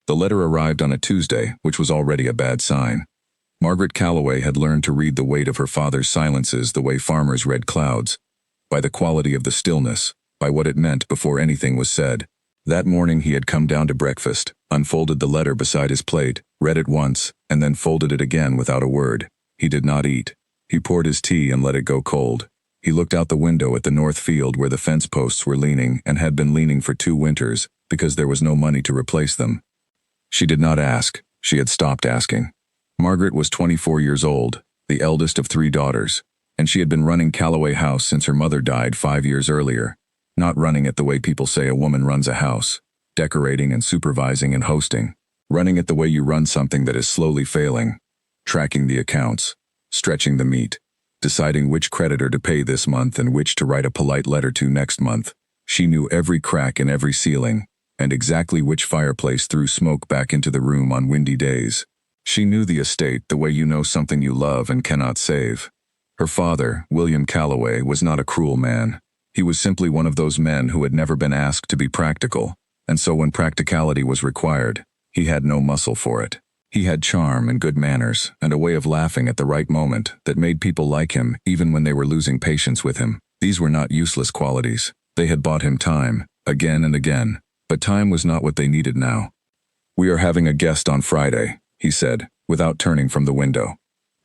The letter arrived on a Tuesday, which was already a bad sign. Margaret Calloway had learned to read the weight of her father's silences the way farmers read clouds, by the quality of the stillness, by what it meant before anything was said. That morning he had come down to breakfast, unfolded the letter beside his plate, read it once, and then folded it again without a word. He did not eat. He poured his tea and let it go cold. He looked out the window at the north field where the fence posts were leaning and had been leaning for 2 winters because there was no money to replace them. She did not ask. She had stopped asking. Margaret was 24 years old, the eldest of 3 daughters, and she had been running Calloway House since her mother died 5 years earlier. Not running it the way people say a woman runs a house, decorating and supervising and hosting. Running it the way you run something that is slowly failing, tracking the accounts, stretching the meat, deciding which creditor to pay this month and which to write a polite letter to next month. She knew every crack in every ceiling, and exactly which fireplace threw smoke back into the room on windy days. She knew the estate the way you know something you love and cannot save. Her father, William Calloway, was not a cruel man. He was simply one of those men who had never been asked to be practical, and so when practicality was required, he had no muscle for it. He had charm and good manners, and a way of laughing at the right moment that made people like him even when they were losing patience with him. These were not useless qualities. They had bought him time, again and again, but time was not what they needed now. "We are having a guest on Friday," he said, without turning from the window.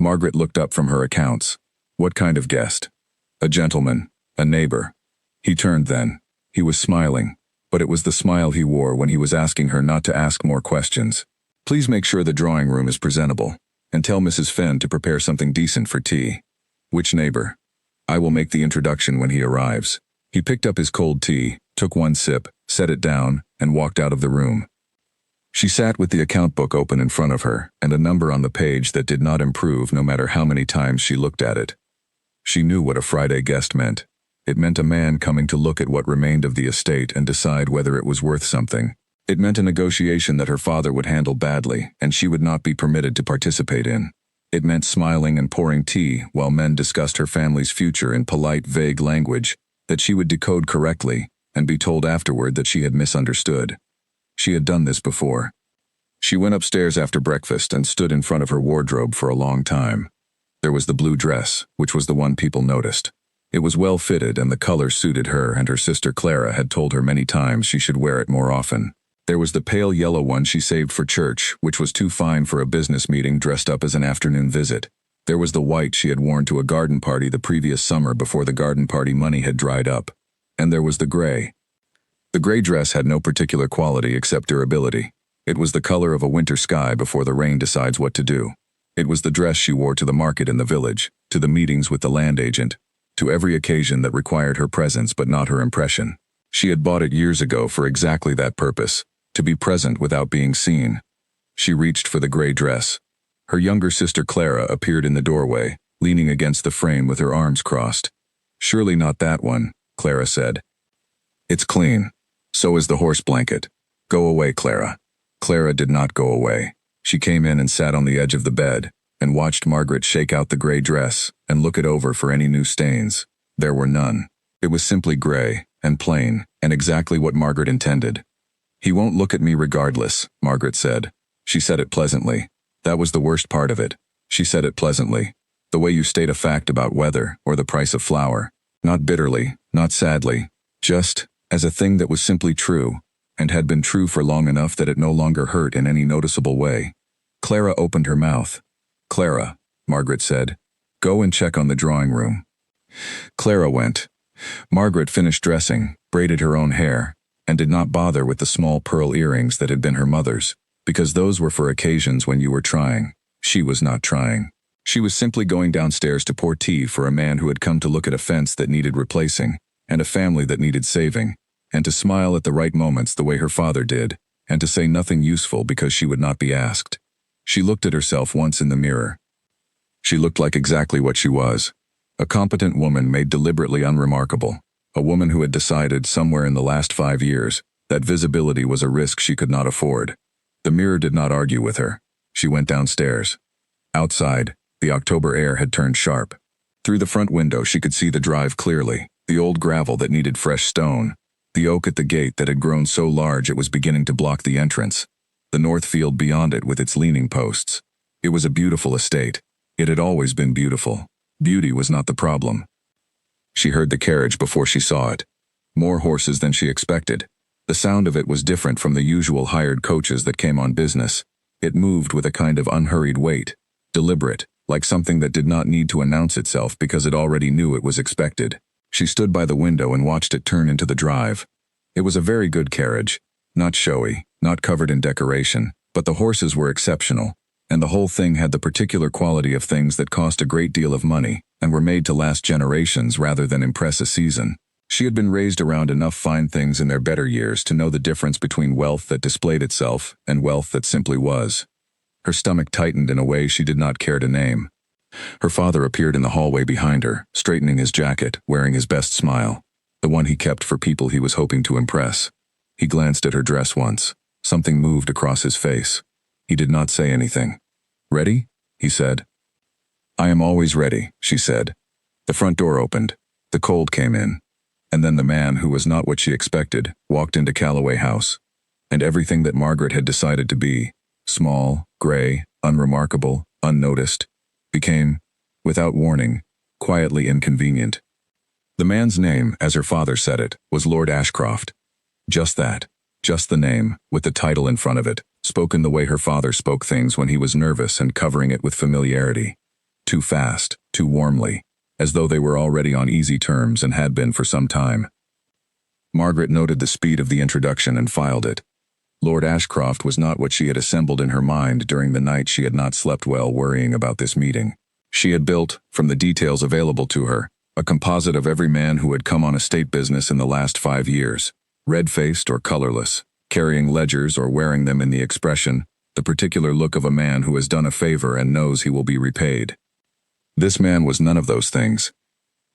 Margaret looked up from her accounts. What kind of guest? A gentleman, a neighbor. He turned then. He was smiling, but it was the smile he wore when he was asking her not to ask more questions. "Please make sure the drawing room is presentable, and tell Mrs. Fenn to prepare something decent for tea." "Which neighbor?" "I will make the introduction when he arrives." He picked up his cold tea, took 1 sip, set it down, and walked out of the room. She sat with the account book open in front of her, and a number on the page that did not improve no matter how many times she looked at it. She knew what a Friday guest meant. It meant a man coming to look at what remained of the estate and decide whether it was worth something. It meant a negotiation that her father would handle badly and she would not be permitted to participate in. It meant smiling and pouring tea while men discussed her family's future in polite, vague language that she would decode correctly and be told afterward that she had misunderstood. She had done this before. She went upstairs after breakfast and stood in front of her wardrobe for a long time. There was the blue dress, which was the one people noticed. It was well fitted and the color suited her, and her sister Clara had told her many times she should wear it more often. There was the pale yellow one she saved for church, which was too fine for a business meeting dressed up as an afternoon visit. There was the white she had worn to a garden party the previous summer before the garden party money had dried up. And there was the gray. The gray dress had no particular quality except durability. It was the color of a winter sky before the rain decides what to do. It was the dress she wore to the market in the village, to the meetings with the land agent, to every occasion that required her presence but not her impression. She had bought it years ago for exactly that purpose, to be present without being seen. She reached for the gray dress. Her younger sister Clara appeared in the doorway, leaning against the frame with her arms crossed. "Surely not that one," Clara said. "It's clean. So is the horse blanket. Go away, Clara." Clara did not go away. She came in and sat on the edge of the bed, and watched Margaret shake out the gray dress and look it over for any new stains. There were none. It was simply gray, and plain, and exactly what Margaret intended. "He won't look at me regardless," Margaret said. She said it pleasantly. That was the worst part of it. She said it pleasantly. The way you state a fact about weather or the price of flour. Not bitterly, not sadly. Just as a thing that was simply true, and had been true for long enough that it no longer hurt in any noticeable way. Clara opened her mouth. "Clara," Margaret said, "go and check on the drawing room." Clara went. Margaret finished dressing, braided her own hair, and did not bother with the small pearl earrings that had been her mother's, because those were for occasions when you were trying. She was not trying. She was simply going downstairs to pour tea for a man who had come to look at a fence that needed replacing, and a family that needed saving, and to smile at the right moments the way her father did, and to say nothing useful because she would not be asked. She looked at herself once in the mirror. She looked like exactly what she was. A competent woman made deliberately unremarkable. A woman who had decided somewhere in the last 5 years that visibility was a risk she could not afford. The mirror did not argue with her. She went downstairs. Outside, the October air had turned sharp. Through the front window she could see the drive clearly, the old gravel that needed fresh stone, the oak at the gate that had grown so large it was beginning to block the entrance. the north field beyond it with its leaning posts. It was a beautiful estate. It had always been beautiful. Beauty was not the problem. She heard the carriage before she saw it. More horses than she expected. The sound of it was different from the usual hired coaches that came on business. It moved with a kind of unhurried weight, deliberate, like something that did not need to announce itself because it already knew it was expected. She stood by the window and watched it turn into the drive. It was a very good carriage, not showy, not covered in decoration, but the horses were exceptional, and the whole thing had the particular quality of things that cost a great deal of money and were made to last generations rather than impress a season. She had been raised around enough fine things in their better years to know the difference between wealth that displayed itself and wealth that simply was. Her stomach tightened in a way she did not care to name. Her father appeared in the hallway behind her, straightening his jacket, wearing his best smile, the one he kept for people he was hoping to impress. He glanced at her dress once. Something moved across his face. He did not say anything. "Ready?" he said. "I am always ready," she said. The front door opened. The cold came in. And then the man, who was not what she expected, walked into Calloway House. And everything that Margaret had decided to be, small, gray, unremarkable, unnoticed, became, without warning, quietly inconvenient. The man's name, as her father said it, was Lord Ashcroft. Just that. Just the name, with the title in front of it, spoken the way her father spoke things when he was nervous and covering it with familiarity. Too fast, too warmly, as though they were already on easy terms and had been for some time. Margaret noted the speed of the introduction and filed it. Lord Ashcroft was not what she had assembled in her mind during the night she had not slept well worrying about this meeting. She had built, from the details available to her, a composite of every man who had come on estate business in the last 5 years, red-faced or colorless, carrying ledgers or wearing them in the expression, the particular look of a man who has done a favor and knows he will be repaid. This man was none of those things.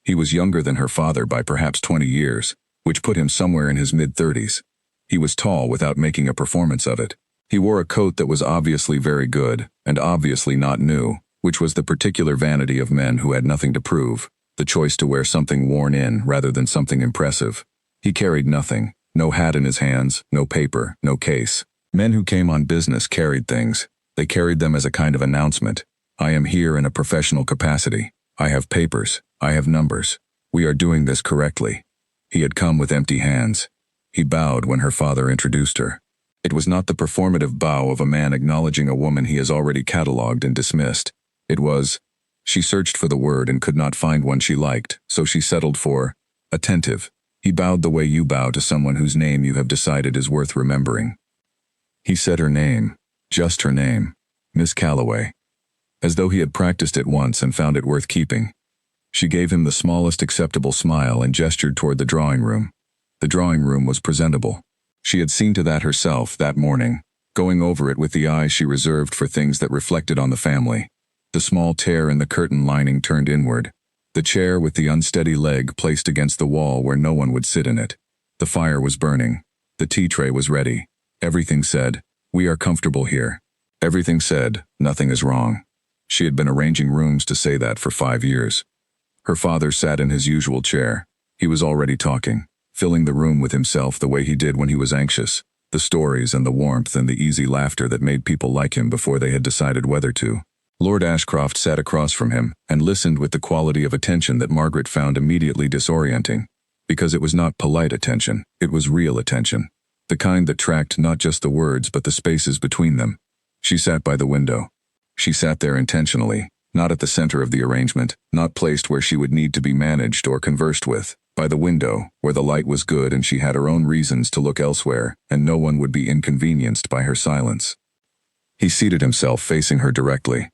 He was younger than her father by perhaps 20 years, which put him somewhere in his mid-30s. He was tall without making a performance of it. He wore a coat that was obviously very good, and obviously not new, which was the particular vanity of men who had nothing to prove, the choice to wear something worn in rather than something impressive. He carried nothing, no hat in his hands, no paper, no case. Men who came on business carried things. They carried them as a kind of announcement. I am here in a professional capacity. I have papers. I have numbers. We are doing this correctly. He had come with empty hands. He bowed when her father introduced her. It was not the performative bow of a man acknowledging a woman he has already catalogued and dismissed. It was, she searched for the word and could not find one she liked, so she settled for, attentive. He bowed the way you bow to someone whose name you have decided is worth remembering. He said her name, just her name, Miss Calloway, as though he had practiced it once and found it worth keeping. She gave him the smallest acceptable smile and gestured toward the drawing room. The drawing room was presentable. She had seen to that herself that morning, going over it with the eye she reserved for things that reflected on the family. The small tear in the curtain lining turned inward. The chair with the unsteady leg placed against the wall where no one would sit in it. The fire was burning. The tea tray was ready. Everything said, "We are comfortable here." Everything said, "Nothing is wrong." She had been arranging rooms to say that for 5 years. Her father sat in his usual chair. He was already talking, filling the room with himself the way he did when he was anxious, the stories and the warmth and the easy laughter that made people like him before they had decided whether to. Lord Ashcroft sat across from him and listened with the quality of attention that Margaret found immediately disorienting, because it was not polite attention, it was real attention, the kind that tracked not just the words but the spaces between them. She sat by the window. She sat there intentionally, not at the center of the arrangement, not placed where she would need to be managed or conversed with, by the window, where the light was good and she had her own reasons to look elsewhere, and no one would be inconvenienced by her silence. He seated himself facing her directly.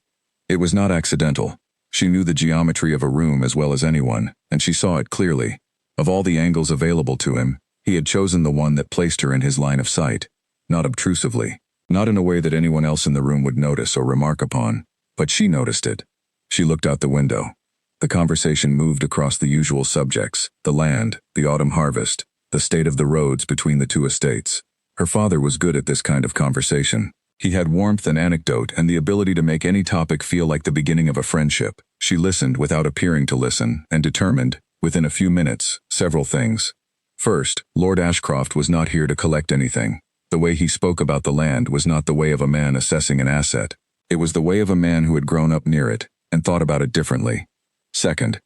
It was not accidental. She knew the geometry of a room as well as anyone, and she saw it clearly. Of all the angles available to him, he had chosen the one that placed her in his line of sight, not obtrusively, not in a way that anyone else in the room would notice or remark upon, but she noticed it. She looked out the window. The conversation moved across the usual subjects, the land, the autumn harvest, the state of the roads between the two estates. Her father was good at this kind of conversation. He had warmth and anecdote and the ability to make any topic feel like the beginning of a friendship. She listened without appearing to listen, and determined, within a few minutes, several things. First, Lord Ashcroft was not here to collect anything. The way he spoke about the land was not the way of a man assessing an asset. It was the way of a man who had grown up near it and thought about it differently. Second,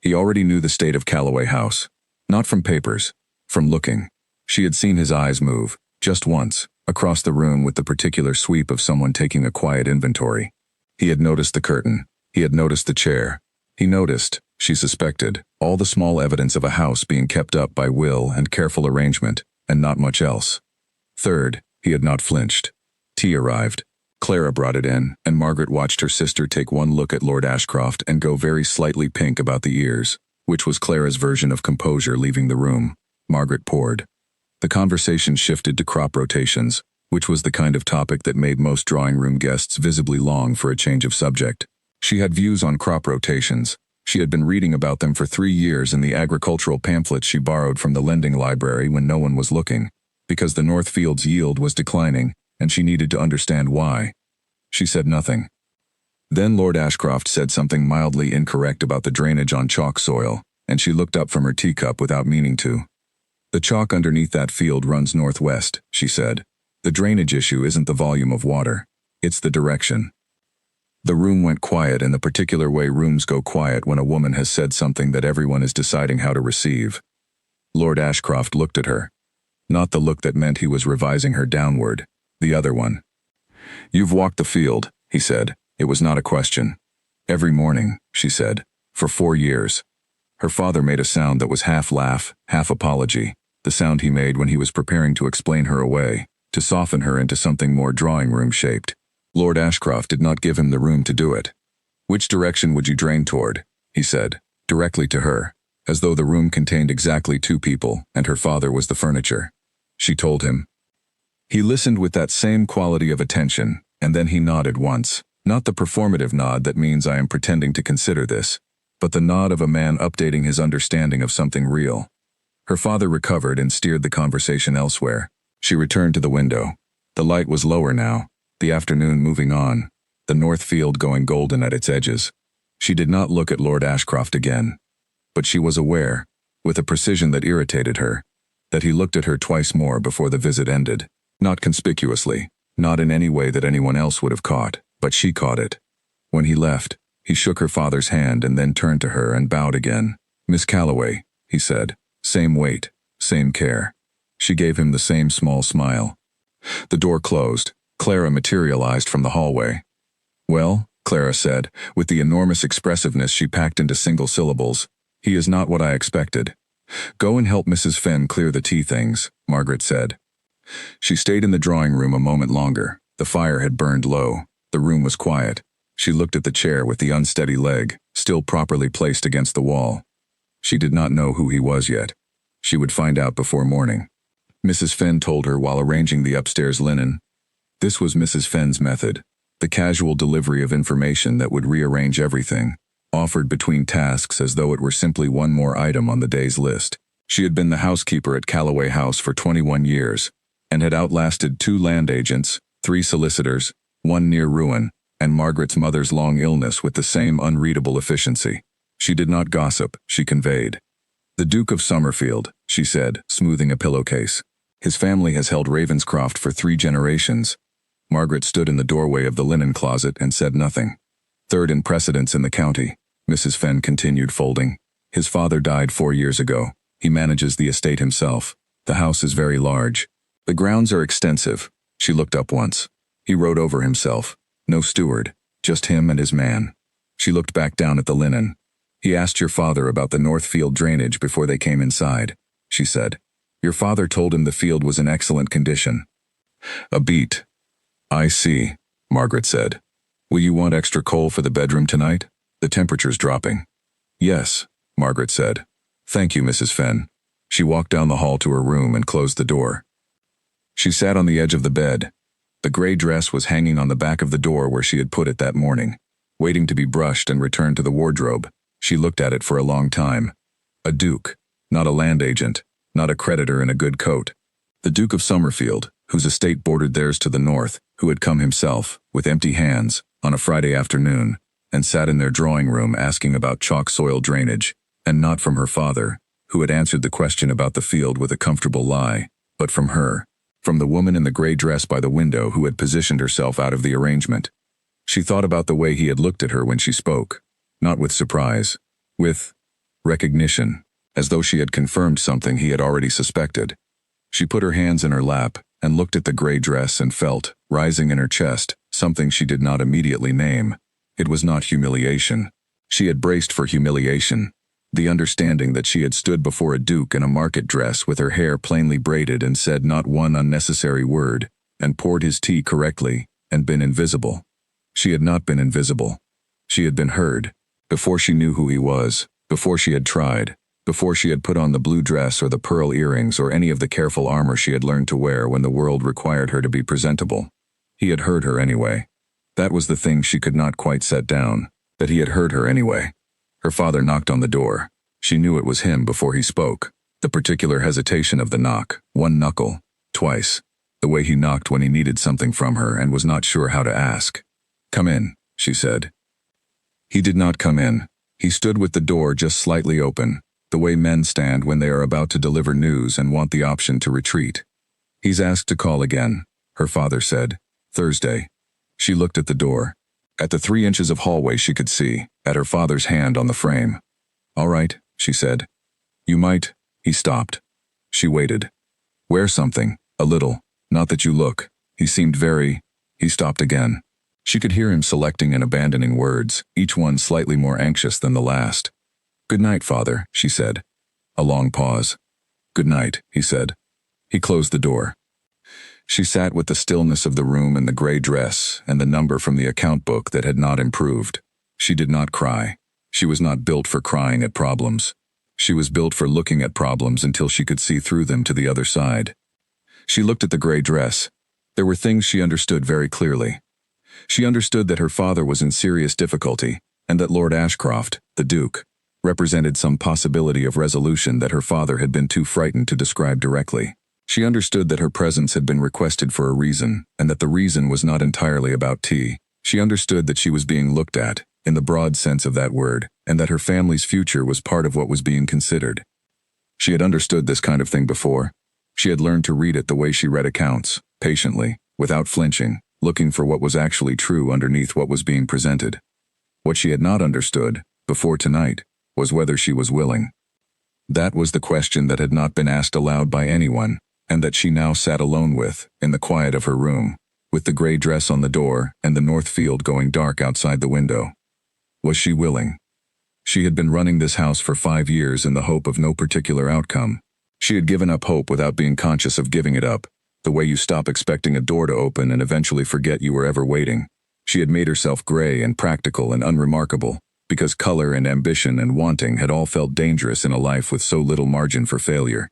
he already knew the state of Callaway House. Not from papers, from looking. She had seen his eyes move, just once, across the room with the particular sweep of someone taking a quiet inventory. He had noticed the curtain. He had noticed the chair. He noticed, she suspected, all the small evidence of a house being kept up by will and careful arrangement, and not much else. Third, he had not flinched. Tea arrived. Clara brought it in, and Margaret watched her sister take one look at Lord Ashcroft and go very slightly pink about the ears, which was Clara's version of composure leaving the room. Margaret poured. The conversation shifted to crop rotations, which was the kind of topic that made most drawing room guests visibly long for a change of subject. She had views on crop rotations. She had been reading about them for 3 years in the agricultural pamphlets she borrowed from the lending library when no one was looking, because the North Field's yield was declining, and she needed to understand why. She said nothing. Then Lord Ashcroft said something mildly incorrect about the drainage on chalk soil, and she looked up from her teacup without meaning to. The chalk underneath that field runs northwest, she said. The drainage issue isn't the volume of water. It's the direction. The room went quiet in the particular way rooms go quiet when a woman has said something that everyone is deciding how to receive. Lord Ashcroft looked at her. Not the look that meant he was revising her downward, the other one. "You've walked the field," he said. It was not a question. "Every morning," she said, "for 4 years. Her father made a sound that was half laugh, half apology, the sound he made when he was preparing to explain her away, to soften her into something more drawing-room shaped. Lord Ashcroft did not give him the room to do it. "Which direction would you drain toward?" he said, directly to her, as though the room contained exactly 2 people and her father was the furniture. She told him. He listened with that same quality of attention, and then he nodded once, not the performative nod that means I am pretending to consider this, but the nod of a man updating his understanding of something real. Her father recovered and steered the conversation elsewhere. She returned to the window. The light was lower now, the afternoon moving on, the north field going golden at its edges. She did not look at Lord Ashcroft again, but she was aware, with a precision that irritated her, that he looked at her twice more before the visit ended. Not conspicuously, not in any way that anyone else would have caught, but she caught it. When he left, he shook her father's hand and then turned to her and bowed again. "Miss Callaway," he said, "same weight, same care." She gave him the same small smile. The door closed. Clara materialized from the hallway. "Well," Clara said, with the enormous expressiveness she packed into single syllables, "he is not what I expected." "Go and help Mrs. Fenn clear the tea things," Margaret said. She stayed in the drawing room a moment longer. The fire had burned low. The room was quiet. She looked at the chair with the unsteady leg, still properly placed against the wall. She did not know who he was yet. She would find out before morning. Mrs. Fenn told her while arranging the upstairs linen. This was Mrs. Fenn's method, the casual delivery of information that would rearrange everything, offered between tasks as though it were simply one more item on the day's list. She had been the housekeeper at Callaway House for 21 years, and had outlasted 2 land agents, 3 solicitors, 1 near ruin, and Margaret's mother's long illness with the same unreadable efficiency. She did not gossip, she conveyed. "The Duke of Summerfield," she said, smoothing a pillowcase. "His family has held Ravenscroft for 3 generations." Margaret stood in the doorway of the linen closet and said nothing. "Third in precedence in the county," Mrs. Fenn continued, folding. "His father died 4 years ago. He manages the estate himself. The house is very large. The grounds are extensive." She looked up once. He rode over himself. No steward, just him and his man. She looked back down at the linen. "He asked your father about the north field drainage before they came inside," she said. "Your father told him the field was in excellent condition." "A beat." "I see," Margaret said. "Will you want extra coal for the bedroom tonight? The temperature's dropping." "Yes," Margaret said. "Thank you, Mrs. Fenn." She walked down the hall to her room and closed the door. She sat on the edge of the bed. The gray dress was hanging on the back of the door where she had put it that morning, waiting to be brushed and returned to the wardrobe. She looked at it for a long time. A duke, not a land agent, not a creditor in a good coat. The Duke of Summerfield, whose estate bordered theirs to the north, who had come himself, with empty hands, on a Friday afternoon, and sat in their drawing room asking about chalk soil drainage, and not from her father, who had answered the question about the field with a comfortable lie, but from her. from the woman in the gray dress by the window who had positioned herself out of the arrangement. She thought about the way he had looked at her when she spoke, not with surprise, with recognition, as though she had confirmed something he had already suspected. She put her hands in her lap and looked at the gray dress and felt, rising in her chest, something she did not immediately name. It was not humiliation. She had braced for humiliation. The understanding that she had stood before a duke in a market dress with her hair plainly braided and said not one unnecessary word, and poured his tea correctly, and been invisible. She had not been invisible. She had been heard. Before she knew who he was, before she had tried, before she had put on the blue dress or the pearl earrings or any of the careful armor she had learned to wear when the world required her to be presentable. He had heard her anyway. That was the thing she could not quite set down, that he had heard her anyway. Her father knocked on the door. She knew it was him before he spoke. The particular hesitation of the knock, one knuckle, twice. The way he knocked when he needed something from her and was not sure how to ask. "Come in," she said. He did not come in. He stood with the door just slightly open, the way men stand when they are about to deliver news and want the option to retreat. "He's asked to call again," her father said. "Thursday." She looked at the door. At the 3 inches of hallway she could see, at her father's hand on the frame. "All right," she said. "You might." He stopped. She waited. "Wear something, a little, not that you look." He seemed very... He stopped again. She could hear him selecting and abandoning words, each one slightly more anxious than the last. "Good night, father," she said. A long pause. "Good night," he said. He closed the door. She sat with the stillness of the room and the gray dress and the number from the account book that had not improved. She did not cry. She was not built for crying at problems. She was built for looking at problems until she could see through them to the other side. She looked at the gray dress. There were things she understood very clearly. She understood that her father was in serious difficulty, and that Lord Ashcroft, the Duke, represented some possibility of resolution that her father had been too frightened to describe directly. She understood that her presence had been requested for a reason, and that the reason was not entirely about tea. She understood that she was being looked at, in the broad sense of that word, and that her family's future was part of what was being considered. She had understood this kind of thing before. She had learned to read it the way she read accounts, patiently, without flinching, looking for what was actually true underneath what was being presented. What she had not understood, before tonight, was whether she was willing. That was the question that had not been asked aloud by anyone, and that she now sat alone with, in the quiet of her room, with the gray dress on the door and the north field going dark outside the window. Was she willing? She had been running this house for 5 years in the hope of no particular outcome. She had given up hope without being conscious of giving it up, the way you stop expecting a door to open and eventually forget you were ever waiting. She had made herself gray and practical and unremarkable, because color and ambition and wanting had all felt dangerous in a life with so little margin for failure.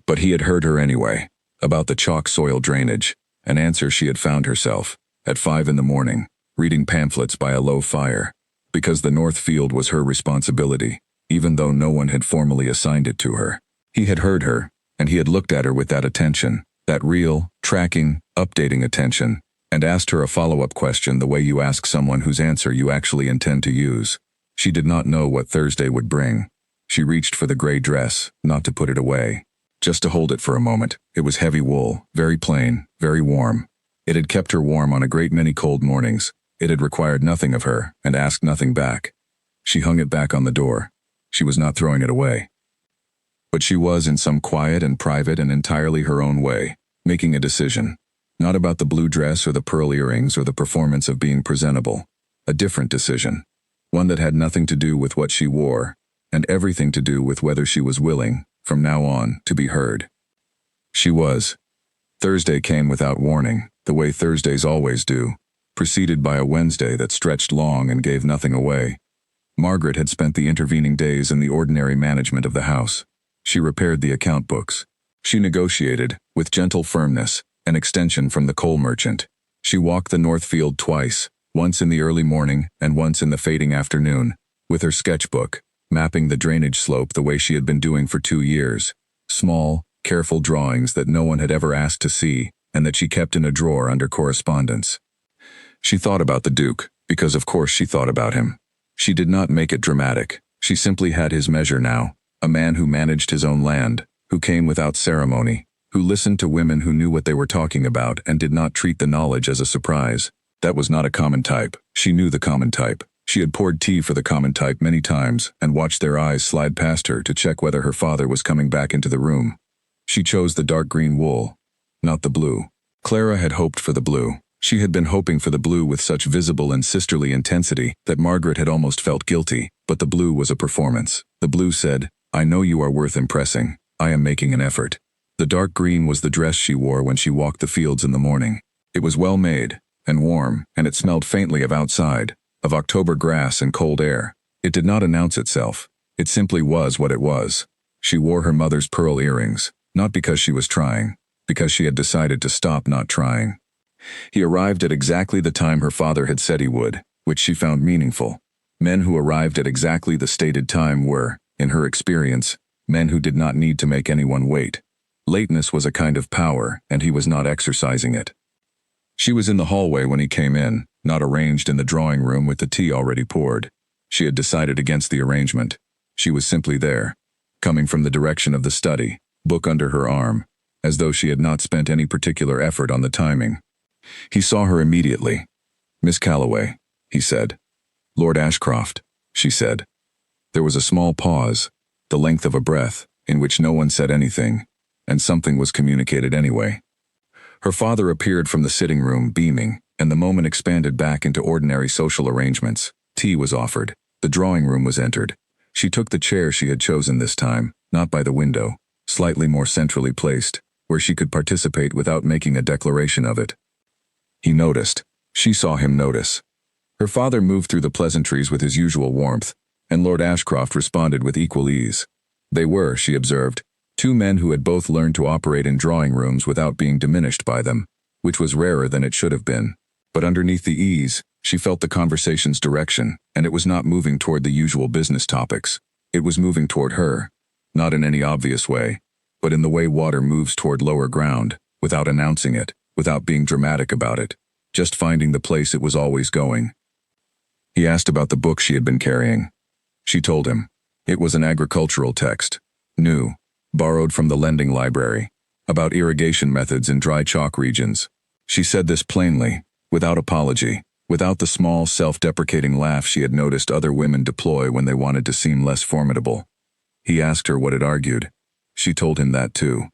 But he had heard her anyway, about the chalk soil drainage, an answer she had found herself, at 5 in the morning, reading pamphlets by a low fire, because the north field was her responsibility, even though no one had formally assigned it to her. He had heard her, and he had looked at her with that attention, that real, tracking, updating attention, and asked her a follow-up question the way you ask someone whose answer you actually intend to use. She did not know what Thursday would bring. She reached for the gray dress, not to put it away, just to hold it for a moment. It was heavy wool, very plain, very warm. It had kept her warm on a great many cold mornings. It had required nothing of her, and asked nothing back. She hung it back on the door. She was not throwing it away. But she was, in some quiet and private and entirely her own way, making a decision. Not about the blue dress or the pearl earrings or the performance of being presentable. A different decision. One that had nothing to do with what she wore, and everything to do with whether she was willing, from now on, to be heard. She was. Thursday came without warning, the way Thursdays always do, preceded by a Wednesday that stretched long and gave nothing away. Margaret had spent the intervening days in the ordinary management of the house. She repaired the account books. She negotiated, with gentle firmness, an extension from the coal merchant. She walked the north field twice, once in the early morning and once in the fading afternoon, with her sketchbook, mapping the drainage slope the way she had been doing for 2 years. Small, careful drawings that no one had ever asked to see, and that she kept in a drawer under correspondence. She thought about the Duke, because of course she thought about him. She did not make it dramatic. She simply had his measure now, a man who managed his own land, who came without ceremony, who listened to women who knew what they were talking about and did not treat the knowledge as a surprise. That was not a common type. She knew the common type. She had poured tea for the common type many times and watched their eyes slide past her to check whether her father was coming back into the room. She chose the dark green wool, not the blue. Clara had hoped for the blue. She had been hoping for the blue with such visible and sisterly intensity that Margaret had almost felt guilty, but the blue was a performance. The blue said, "I know you are worth impressing. I am making an effort." The dark green was the dress she wore when she walked the fields in the morning. It was well made and warm, and it smelled faintly of outside, of October grass and cold air. It did not announce itself. It simply was what it was. She wore her mother's pearl earrings, not because she was trying, because she had decided to stop not trying. He arrived at exactly the time her father had said he would, which she found meaningful. Men who arrived at exactly the stated time were, in her experience, men who did not need to make anyone wait. Lateness was a kind of power, and he was not exercising it. She was in the hallway when he came in, not arranged in the drawing room with the tea already poured. She had decided against the arrangement. She was simply there, coming from the direction of the study, book under her arm, as though she had not spent any particular effort on the timing. He saw her immediately. "Miss Calloway," he said. "Lord Ashcroft," she said. There was a small pause, the length of a breath, in which no one said anything, and something was communicated anyway. Her father appeared from the sitting room, beaming, and the moment expanded back into ordinary social arrangements. Tea was offered. The drawing room was entered. She took the chair she had chosen this time, not by the window, slightly more centrally placed, where she could participate without making a declaration of it. He noticed. She saw him notice. Her father moved through the pleasantries with his usual warmth, and Lord Ashcroft responded with equal ease. They were, she observed, two men who had both learned to operate in drawing rooms without being diminished by them, which was rarer than it should have been. But underneath the ease, she felt the conversation's direction, and it was not moving toward the usual business topics. It was moving toward her, not in any obvious way, but in the way water moves toward lower ground, without announcing it, without being dramatic about it, just finding the place it was always going. He asked about the book she had been carrying. She told him. It was an agricultural text, new, borrowed from the lending library, about irrigation methods in dry chalk regions. She said this plainly, without apology, without the small self-deprecating laugh she had noticed other women deploy when they wanted to seem less formidable. He asked her what it argued. She told him that too.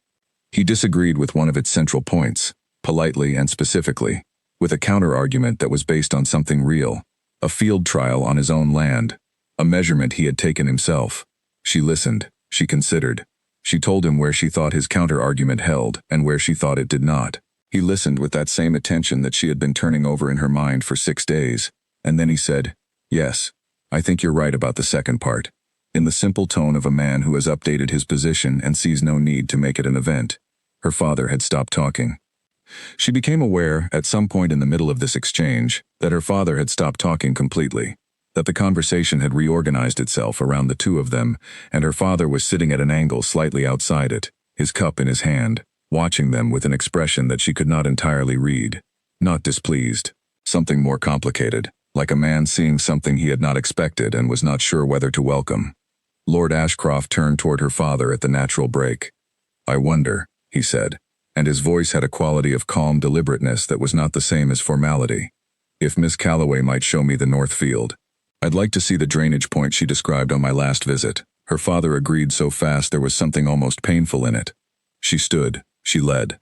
He disagreed with one of its central points, politely and specifically, with a counter-argument that was based on something real, a field trial on his own land, a measurement he had taken himself. She listened, she considered. She told him where she thought his counter-argument held and where she thought it did not. He listened with that same attention that she had been turning over in her mind for 6 days, and then he said, "Yes, I think you're right about the second part," in the simple tone of a man who has updated his position and sees no need to make it an event. Her father had stopped talking. She became aware, at some point in the middle of this exchange, that her father had stopped talking completely, that the conversation had reorganized itself around the two of them, and her father was sitting at an angle slightly outside it, his cup in his hand, watching them with an expression that she could not entirely read. Not displeased. Something more complicated, like a man seeing something he had not expected and was not sure whether to welcome. Lord Ashcroft turned toward her father at the natural break. "I wonder," he said, and his voice had a quality of calm deliberateness that was not the same as formality, "if Miss Calloway might show me the north field. I'd like to see the drainage point she described on my last visit." Her father agreed so fast there was something almost painful in it. She stood, she led.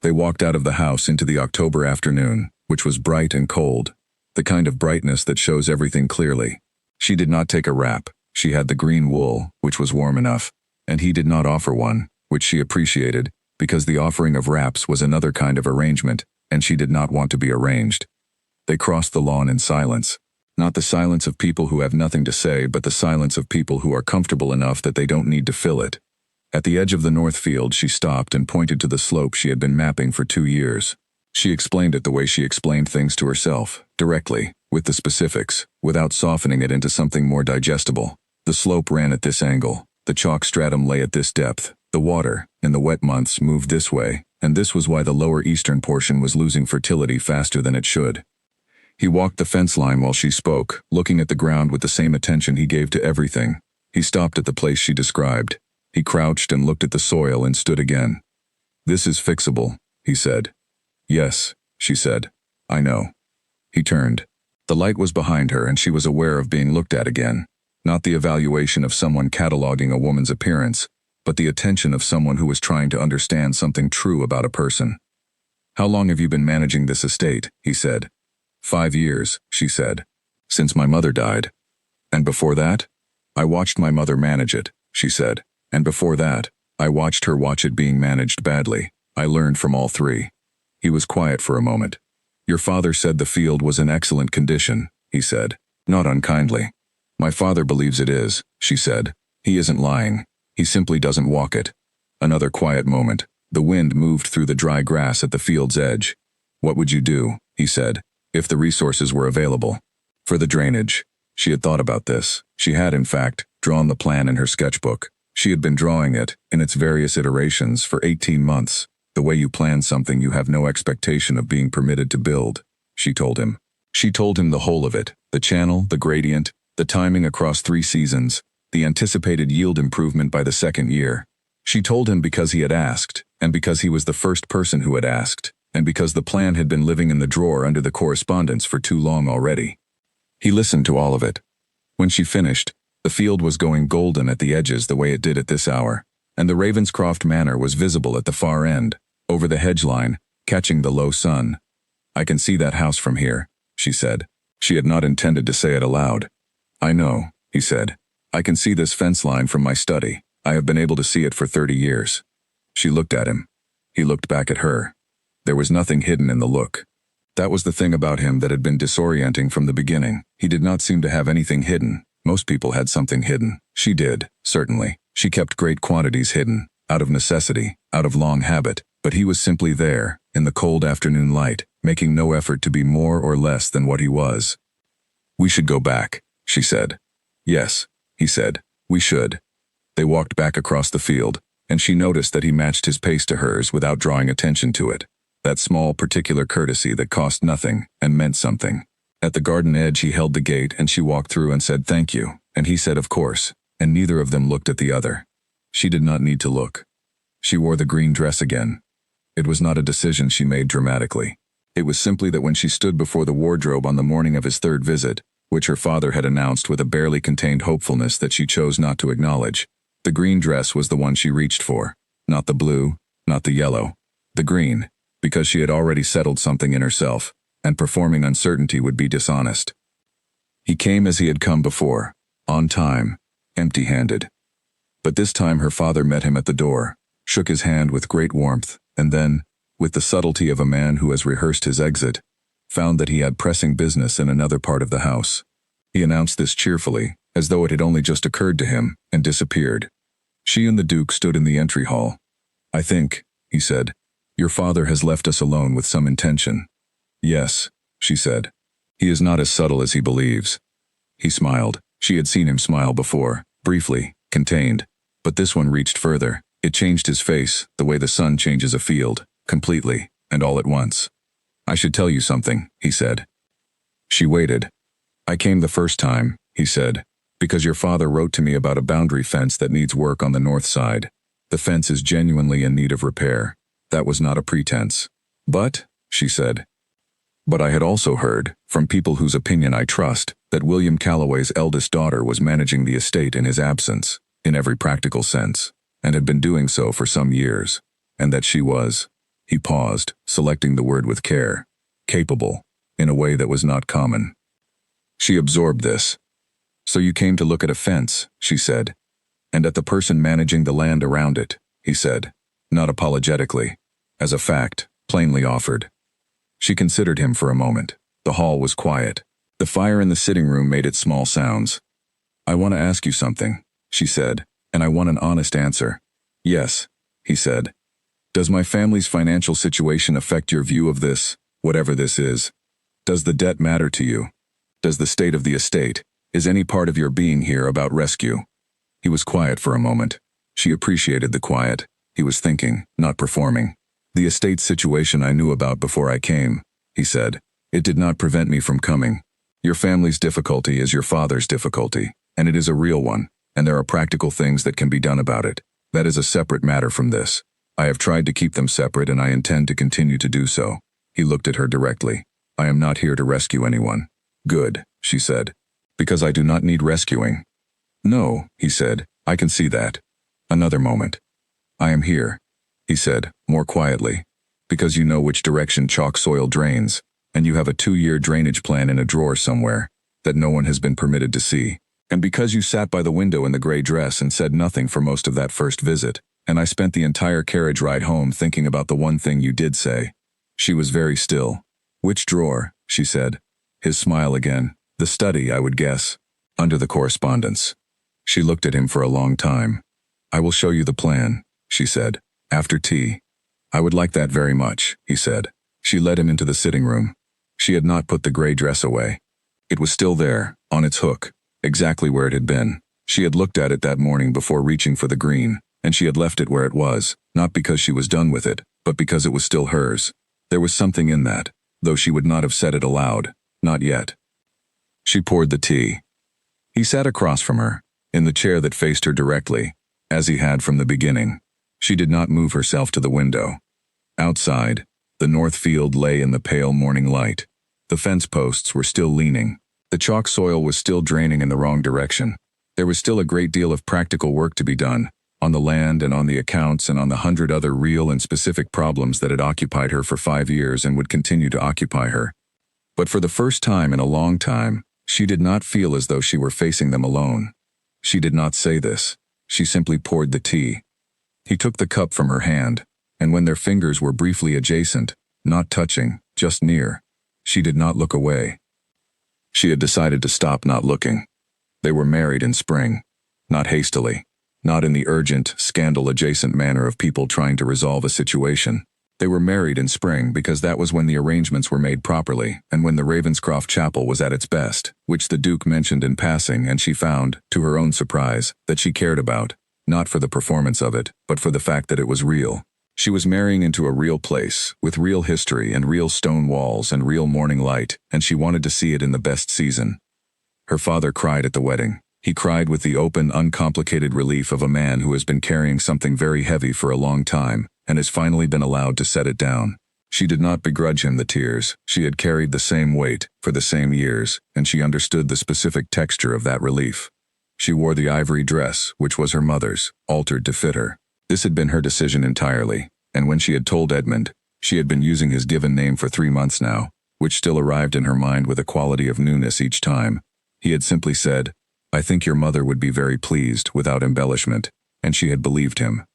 They walked out of the house into the October afternoon, which was bright and cold, the kind of brightness that shows everything clearly. She did not take a wrap. She had the green wool, which was warm enough, and he did not offer one, which she appreciated, because the offering of wraps was another kind of arrangement, and she did not want to be arranged. They crossed the lawn in silence. Not the silence of people who have nothing to say, but the silence of people who are comfortable enough that they don't need to fill it. At the edge of the north field, she stopped and pointed to the slope she had been mapping for 2 years. She explained it the way she explained things to herself, directly, with the specifics, without softening it into something more digestible. The slope ran at this angle. The chalk stratum lay at this depth. The water, in the wet months, moved this way, and this was why the lower eastern portion was losing fertility faster than it should. He walked the fence line while she spoke, looking at the ground with the same attention he gave to everything. He stopped at the place she described. He crouched and looked at the soil and stood again. This is fixable, he said. Yes, she said. I know. He turned. The light was behind her and she was aware of being looked at again. Not the evaluation of someone cataloging a woman's appearance, but the attention of someone who was trying to understand something true about a person. How long have you been managing this estate? He said. 5 years, she said. Since my mother died. And before that? I watched my mother manage it, she said. And before that, I watched her watch it being managed badly. I learned from all three. He was quiet for a moment. Your father said the field was in excellent condition, he said. Not unkindly. My father believes it is, she said. He isn't lying. He simply doesn't walk it. Another quiet moment. The wind moved through the dry grass at the field's edge. What would you do, he said, if the resources were available? For the drainage. She had thought about this. She had, in fact, drawn the plan in her sketchbook. She had been drawing it, in its various iterations, for 18 months. The way you plan something you have no expectation of being permitted to build, she told him. She told him the whole of it, the channel, the gradient, the timing across 3 seasons, the anticipated yield improvement by the 2nd year. She told him because he had asked, and because he was the first person who had asked, and because the plan had been living in the drawer under the correspondence for too long already. He listened to all of it. When she finished, the field was going golden at the edges the way it did at this hour, and the Ravenscroft Manor was visible at the far end, over the hedge line, catching the low sun. I can see that house from here, she said. She had not intended to say it aloud. I know, he said. I can see this fence line from my study. I have been able to see it for 30 years. She looked at him. He looked back at her. There was nothing hidden in the look. That was the thing about him that had been disorienting from the beginning. He did not seem to have anything hidden. Most people had something hidden. She did, certainly. She kept great quantities hidden, out of necessity, out of long habit. But he was simply there, in the cold afternoon light, making no effort to be more or less than what he was. We should go back, she said. Yes, he said. We should. They walked back across the field, and she noticed that he matched his pace to hers without drawing attention to it. That small particular courtesy that cost nothing and meant something. At the garden edge he held the gate and she walked through and said thank you, and he said of course, and neither of them looked at the other. She did not need to look. She wore the green dress again. It was not a decision she made dramatically. It was simply that when she stood before the wardrobe on the morning of his 3rd visit, which her father had announced with a barely contained hopefulness that she chose not to acknowledge, the green dress was the one she reached for. Not the blue, not the yellow. The green. Because she had already settled something in herself, and performing uncertainty would be dishonest. He came as he had come before, on time, empty-handed. But this time her father met him at the door, shook his hand with great warmth, and then, with the subtlety of a man who has rehearsed his exit, found that he had pressing business in another part of the house. He announced this cheerfully, as though it had only just occurred to him, and disappeared. She and the Duke stood in the entry hall. I think, he said, your father has left us alone with some intention. Yes, she said. He is not as subtle as he believes. He smiled. She had seen him smile before, briefly, contained. But this one reached further. It changed his face, the way the sun changes a field, completely, and all at once. I should tell you something, he said. She waited. I came the first time, he said, because your father wrote to me about a boundary fence that needs work on the north side. The fence is genuinely in need of repair. That was not a pretense. But, she said. But I had also heard, from people whose opinion I trust, that William Calloway's eldest daughter was managing the estate in his absence, in every practical sense, and had been doing so for some years, and that she was, he paused, selecting the word with care, capable, in a way that was not common. She absorbed this. So you came to look at a fence, she said, and at the person managing the land around it, he said, not apologetically, as a fact, plainly offered. She considered him for a moment. The hall was quiet. The fire in the sitting room made its small sounds. I want to ask you something, she said, and I want an honest answer. Yes, he said. Does my family's financial situation affect your view of this, whatever this is? Does the debt matter to you? Does the state of the estate, is any part of your being here about rescue? He was quiet for a moment. She appreciated the quiet. He was thinking, not performing. The estate situation I knew about before I came, he said. It did not prevent me from coming. Your family's difficulty is your father's difficulty, and it is a real one, and there are practical things that can be done about it. That is a separate matter from this. I have tried to keep them separate and I intend to continue to do so. He looked at her directly. I am not here to rescue anyone. Good, she said. Because I do not need rescuing. No, he said, I can see that. Another moment. I am here, he said, more quietly. Because you know which direction chalk soil drains, and you have a 2-year drainage plan in a drawer somewhere that no one has been permitted to see. And because you sat by the window in the gray dress and said nothing for most of that first visit, and I spent the entire carriage ride home thinking about the one thing you did say. She was very still. Which drawer? She said. His smile again. The study, I would guess. Under the correspondence. She looked at him for a long time. I will show you the plan, she said. After tea. I would like that very much, he said. She led him into the sitting room. She had not put the gray dress away. It was still there, on its hook, exactly where it had been. She had looked at it that morning before reaching for the green, and she had left it where it was, not because she was done with it, but because it was still hers. There was something in that, though she would not have said it aloud, not yet. She poured the tea. He sat across from her, in the chair that faced her directly, as he had from the beginning. She did not move herself to the window. Outside, the north field lay in the pale morning light. The fence posts were still leaning. The chalk soil was still draining in the wrong direction. There was still a great deal of practical work to be done, on the land and on the accounts and on the 100 other real and specific problems that had occupied her for 5 years and would continue to occupy her. But for the first time in a long time, she did not feel as though she were facing them alone. She did not say this. She simply poured the tea. He took the cup from her hand, and when their fingers were briefly adjacent, not touching, just near, she did not look away. She had decided to stop not looking. They were married in spring, not hastily, not in the urgent, scandal-adjacent manner of people trying to resolve a situation. They were married in spring because that was when the arrangements were made properly and when the Ravenscroft chapel was at its best, which the Duke mentioned in passing, and she found, to her own surprise, that she cared about, not for the performance of it, but for the fact that it was real. She was marrying into a real place, with real history and real stone walls and real morning light, and she wanted to see it in the best season. Her father cried at the wedding. He cried with the open, uncomplicated relief of a man who has been carrying something very heavy for a long time, and has finally been allowed to set it down. She did not begrudge him the tears. She had carried the same weight, for the same years, and she understood the specific texture of that relief. She wore the ivory dress, which was her mother's, altered to fit her. This had been her decision entirely, and when she had told Edmund, she had been using his given name for 3 months now, which still arrived in her mind with a quality of newness each time. He had simply said, I think your mother would be very pleased, without embellishment, and she had believed him.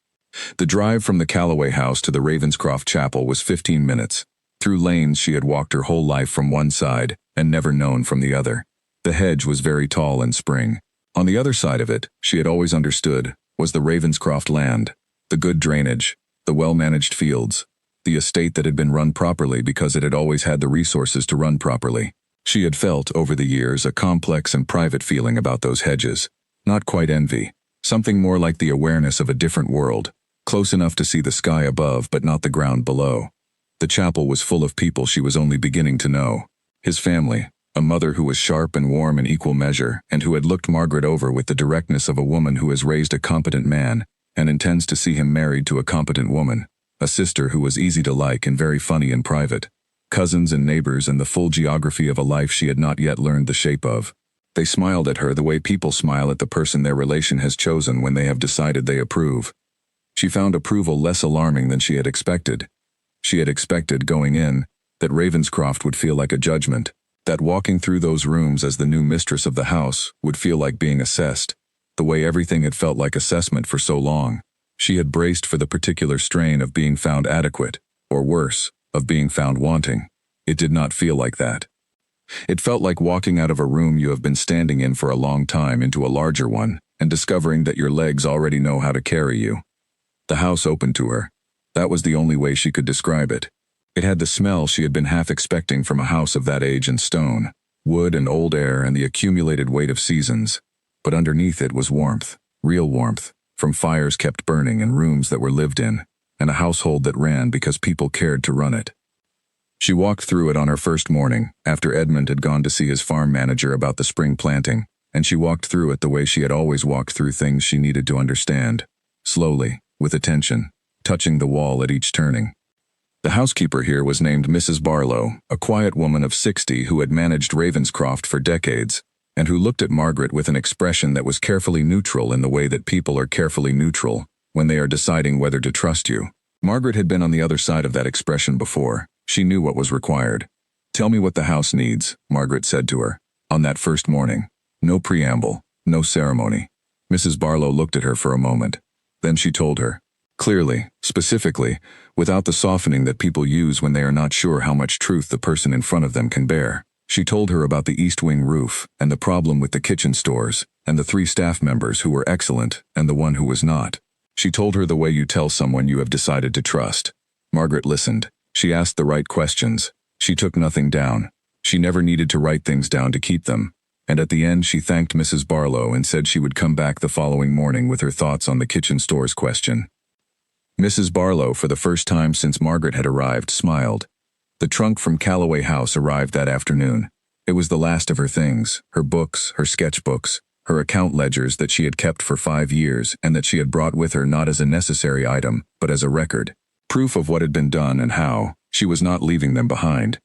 The drive from the Calloway house to the Ravenscroft chapel was 15 minutes. Through lanes she had walked her whole life from one side, and never known from the other. The hedge was very tall in spring. On the other side of it, she had always understood, was the Ravenscroft land, the good drainage, the well-managed fields, the estate that had been run properly because it had always had the resources to run properly. She had felt, over the years, a complex and private feeling about those hedges. Not quite envy. Something more like the awareness of a different world, close enough to see the sky above but not the ground below. The chapel was full of people she was only beginning to know. His family, a mother who was sharp and warm in equal measure, and who had looked Margaret over with the directness of a woman who has raised a competent man, and intends to see him married to a competent woman. A sister who was easy to like and very funny in private. Cousins and neighbors and the full geography of a life she had not yet learned the shape of. They smiled at her the way people smile at the person their relation has chosen when they have decided they approve. She found approval less alarming than she had expected. She had expected, going in, that Ravenscroft would feel like a judgment, that walking through those rooms as the new mistress of the house would feel like being assessed, the way everything had felt like assessment for so long. She had braced for the particular strain of being found adequate, or worse, of being found wanting. It did not feel like that. It felt like walking out of a room you have been standing in for a long time into a larger one, and discovering that your legs already know how to carry you. The house opened to her. That was the only way she could describe it. It had the smell she had been half expecting from a house of that age and stone, wood and old air and the accumulated weight of seasons. But underneath it was warmth, real warmth, from fires kept burning and rooms that were lived in, and a household that ran because people cared to run it. She walked through it on her first morning, after Edmund had gone to see his farm manager about the spring planting, and she walked through it the way she had always walked through things she needed to understand. Slowly, with attention, touching the wall at each turning. The housekeeper here was named Mrs. Barlow, a quiet woman of 60 who had managed Ravenscroft for decades, and who looked at Margaret with an expression that was carefully neutral in the way that people are carefully neutral when they are deciding whether to trust you. Margaret had been on the other side of that expression before. She knew what was required. "Tell me what the house needs," Margaret said to her, on that first morning. No preamble, no ceremony. Mrs. Barlow looked at her for a moment. Then she told her, clearly, specifically, without the softening that people use when they are not sure how much truth the person in front of them can bear. She told her about the east wing roof, and the problem with the kitchen stores, and the 3 staff members who were excellent, and the one who was not. She told her the way you tell someone you have decided to trust. Margaret listened. She asked the right questions. She took nothing down. She never needed to write things down to keep them. And at the end she thanked Mrs. Barlow and said she would come back the following morning with her thoughts on the kitchen stores question. Mrs. Barlow, for the first time since Margaret had arrived, smiled. The trunk from Calloway House arrived that afternoon. It was the last of her things, her books, her sketchbooks, her account ledgers that she had kept for 5 years and that she had brought with her not as a necessary item, but as a record. Proof of what had been done and how. She was not leaving them behind.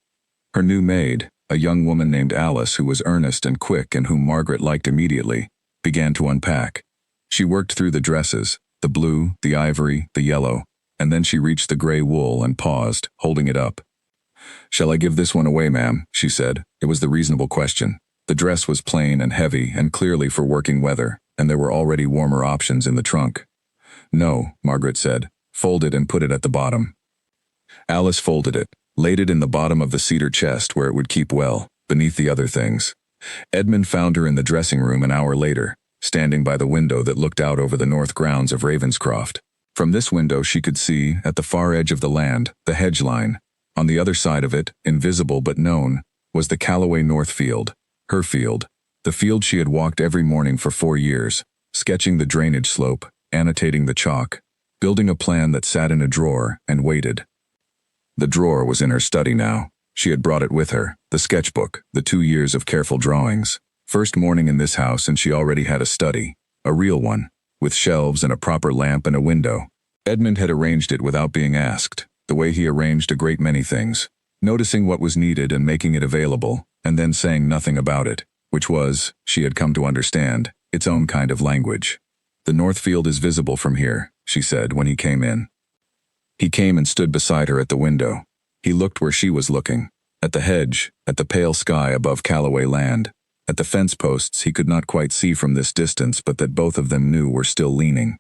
Her new maid, a young woman named Alice who was earnest and quick and whom Margaret liked immediately, began to unpack. She worked through the dresses, the blue, the ivory, the yellow, and then she reached the gray wool and paused, holding it up. "Shall I give this one away, ma'am?" she said. It was the reasonable question. The dress was plain and heavy and clearly for working weather, and there were already warmer options in the trunk. "No," Margaret said. "Fold it and put it at the bottom." Alice folded it, laid it in the bottom of the cedar chest where it would keep well, beneath the other things. Edmund found her in the dressing room an hour later, standing by the window that looked out over the north grounds of Ravenscroft. From this window she could see, at the far edge of the land, the hedge line. On the other side of it, invisible but known, was the Calloway North field, her field, the field she had walked every morning for 4 years, sketching the drainage slope, annotating the chalk, building a plan that sat in a drawer and waited. The drawer was in her study now. She had brought it with her, the sketchbook, the 2 years of careful drawings. First morning in this house and she already had a study, a real one, with shelves and a proper lamp and a window. Edmund had arranged it without being asked, the way he arranged a great many things, noticing what was needed and making it available, and then saying nothing about it, which was, she had come to understand, its own kind of language. "The north field is visible from here," she said when he came in. He came and stood beside her at the window. He looked where she was looking, at the hedge, at the pale sky above Calloway land, at the fence posts he could not quite see from this distance but that both of them knew were still leaning.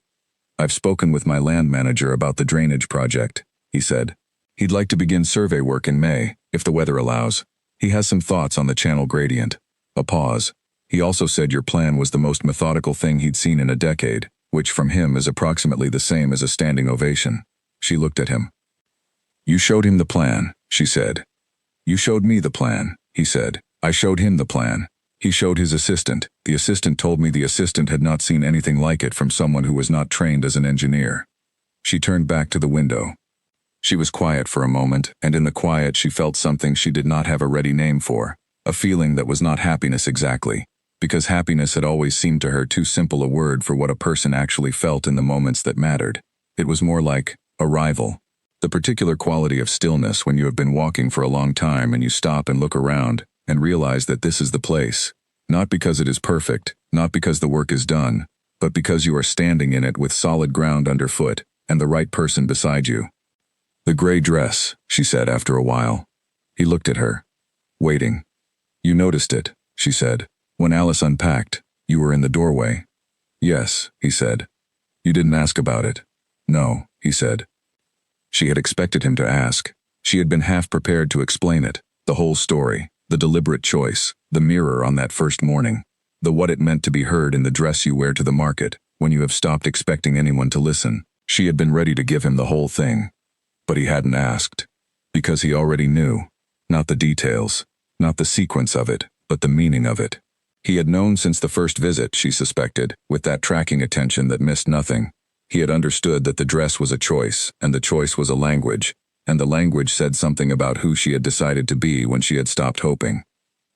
"I've spoken with my land manager about the drainage project," he said. "He'd like to begin survey work in May, if the weather allows. He has some thoughts on the channel gradient." A pause. "He also said your plan was the most methodical thing he'd seen in a decade, which from him is approximately the same as a standing ovation." She looked at him. "You showed him the plan," she said. "You showed me the plan," he said. "I showed him the plan. He showed his assistant. The assistant told me the assistant had not seen anything like it from someone who was not trained as an engineer." She turned back to the window. She was quiet for a moment, and in the quiet she felt something she did not have a ready name for, a feeling that was not happiness exactly, because happiness had always seemed to her too simple a word for what a person actually felt in the moments that mattered. It was more like arrival, the particular quality of stillness when you have been walking for a long time and you stop and look around and realize that this is the place, not because it is perfect, not because the work is done, but because you are standing in it with solid ground underfoot and the right person beside you. "The gray dress," she said after a while. He looked at her, waiting. "You noticed it," she said. "When Alice unpacked, you were in the doorway." "Yes," he said. "You didn't ask about it." "No," he said. She had expected him to ask. She had been half prepared to explain it, the whole story, the deliberate choice, the mirror on that first morning, the what it meant to be heard in the dress you wear to the market, when you have stopped expecting anyone to listen. She had been ready to give him the whole thing. But he hadn't asked. Because he already knew. Not the details, not the sequence of it, but the meaning of it. He had known since the first visit, she suspected, with that tracking attention that missed nothing. He had understood that the dress was a choice, and the choice was a language, and the language said something about who she had decided to be when she had stopped hoping.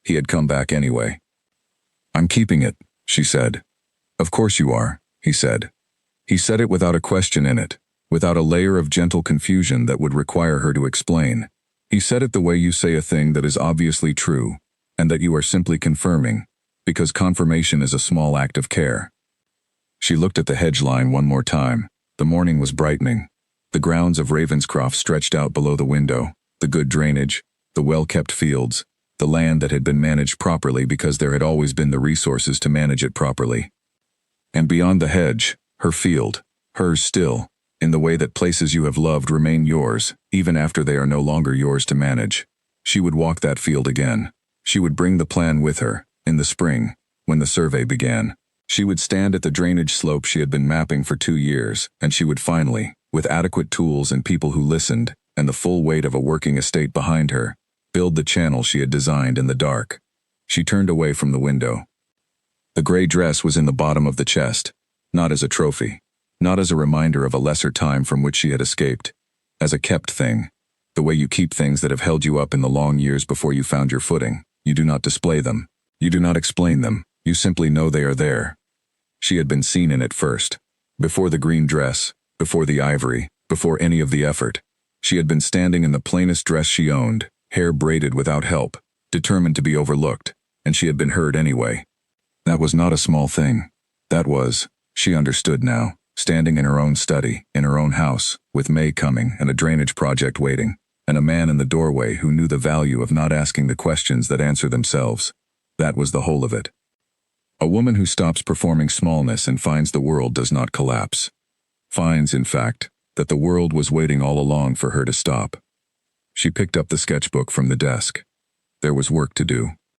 He had come back anyway. "I'm keeping it," she said. "Of course you are," he said. He said it without a question in it. without a layer of gentle confusion that would require her to explain. He said it the way you say a thing that is obviously true, and that you are simply confirming, because confirmation is a small act of care. She looked at the hedge line one more time. The morning was brightening. The grounds of Ravenscroft stretched out below the window, the good drainage, the well-kept fields, the land that had been managed properly because there had always been the resources to manage it properly. And beyond the hedge, her field, hers still, in the way that places you have loved remain yours, even after they are no longer yours to manage. She would walk that field again. She would bring the plan with her, in the spring, when the survey began. She would stand at the drainage slope she had been mapping for 2 years, and she would finally, with adequate tools and people who listened, and the full weight of a working estate behind her, build the channel she had designed in the dark. She turned away from the window. The gray dress was in the bottom of the chest, not as a trophy, not as a reminder of a lesser time from which she had escaped, as a kept thing, the way you keep things that have held you up in the long years before you found your footing. You do not display them. You do not explain them. You simply know they are there. She had been seen in it first. Before the green dress, before the ivory, before any of the effort. She had been standing in the plainest dress she owned, hair braided without help, determined to be overlooked, and she had been heard anyway. That was not a small thing. That was, she understood now, standing in her own study, in her own house, with May coming and a drainage project waiting, and a man in the doorway who knew the value of not asking the questions that answer themselves. That was the whole of it. A woman who stops performing smallness and finds the world does not collapse. Finds, in fact, that the world was waiting all along for her to stop. She picked up the sketchbook from the desk. There was work to do.